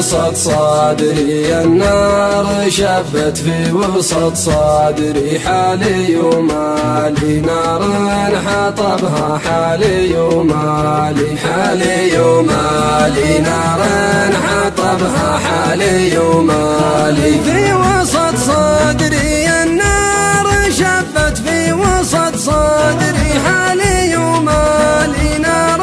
وسط صدري النار شبت في وسط صدري حالي ومالي نار حطبها حالي ومالي حالي ومالي نار حطبها حالي ومالي في وسط صدري النار شبت في وسط صدري حالي ومالي نار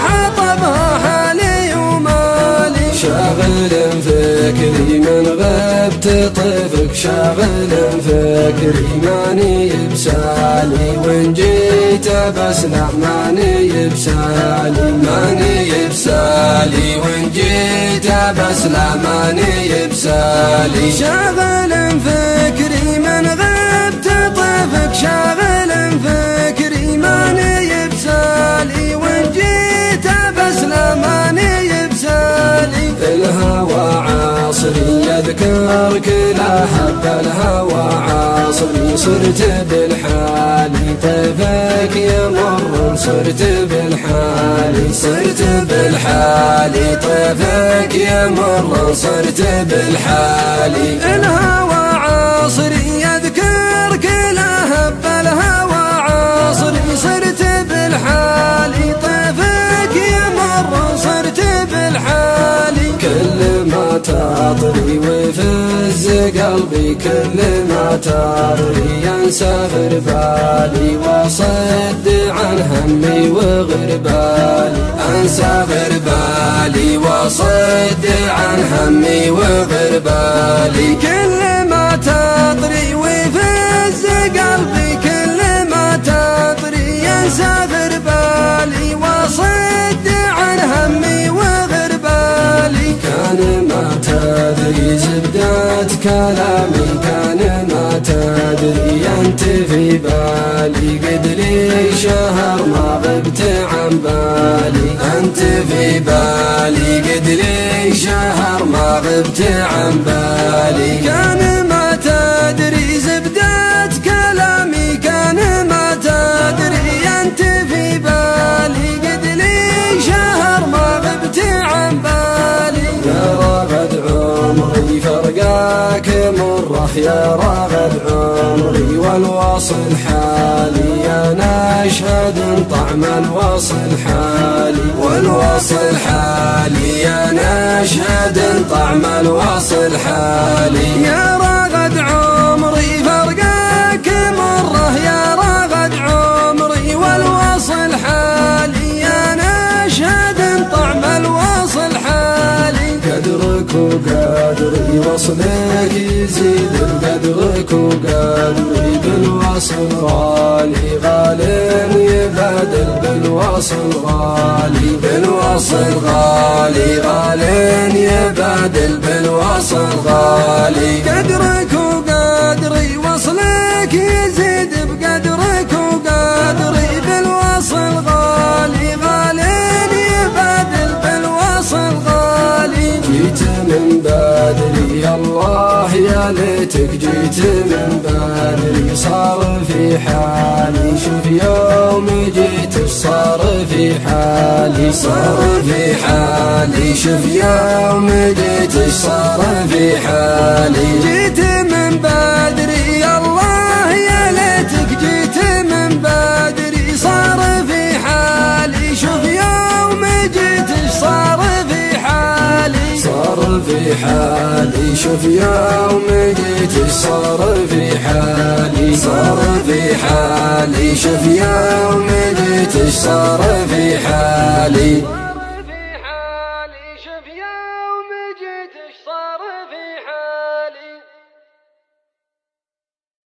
حطبها حالي ومالي شاغل فكري من غبت طيفك شاغل فكري ماني بسالي وان جيت بسلع ماني بسالي ماني بسالي وان جيت بسلع ماني بسالي شاغل فكري من غبت طيفك شاغل فكري ماني بسالي وان جيت بسلع ماني بسالي الهوى عاصري يذكرك لا حب الهوى عاصري صرت بالحالي طيفك يمر صرت بالحالي صرت بالحالي طيفك يمر صرت بالحالي الهوى عاصري يذكرك لا حب الهوى عاصري صرت بالحالي طيفك يمر صرت بالحالي كل ما تطري ويفز قلبي كل ما تطري ينسفر بالي وصد عن همي وغربالي انسفر بالي وصد عن همي وغربالي كل ما تطري ويفز قلبي كل ما تطري ينسفر بالي وصد عن همي وغربالي كان ما تدري زبدات كلامي كان ما تدري انت في بالي قد لي شهر ما غبت عن بالي انت في بالي قد لي شهر ما غبت عن بالي كان ما تدري زبدات كلامي كان ما تدري انت في بالي قد لي شهر ما غبت عن بالي يا راغد عمري فرقاك مره يا راغد عمري والوصل حالي انا اشهد طعم الوصل حالي والوصل حالي انا اشهد طعم الوصل حالي يا راغد عمري فرقاك مره يا راغد عمري والوصل حالي انا اشهد طعم الوصل حالي قدرك وقدري وصلك يزيد قدرك وقدري بالوصل غالي غالين يبادل بالوصل غالي بالوصل غالي غالين يبادل بالوصل غالي قدرك وقدري وصلك يزيد بقدرك وقدري بالوصل غالي غالين يبادل بالوصل غالي جيت من بدري الله يا ليتك جيت من بدري صار في حالي شوف يوم جيت صار في حالي صار في حالي شوف يوم جيت صار في حالي جيت من بدري الله يا ليتك جيت من بدري صار في حالي شوف يوم جيت صار في حالي صار في حالي شوف يوم جيت صار في حالي صار في حالي شوف يوم جيت صار في حالي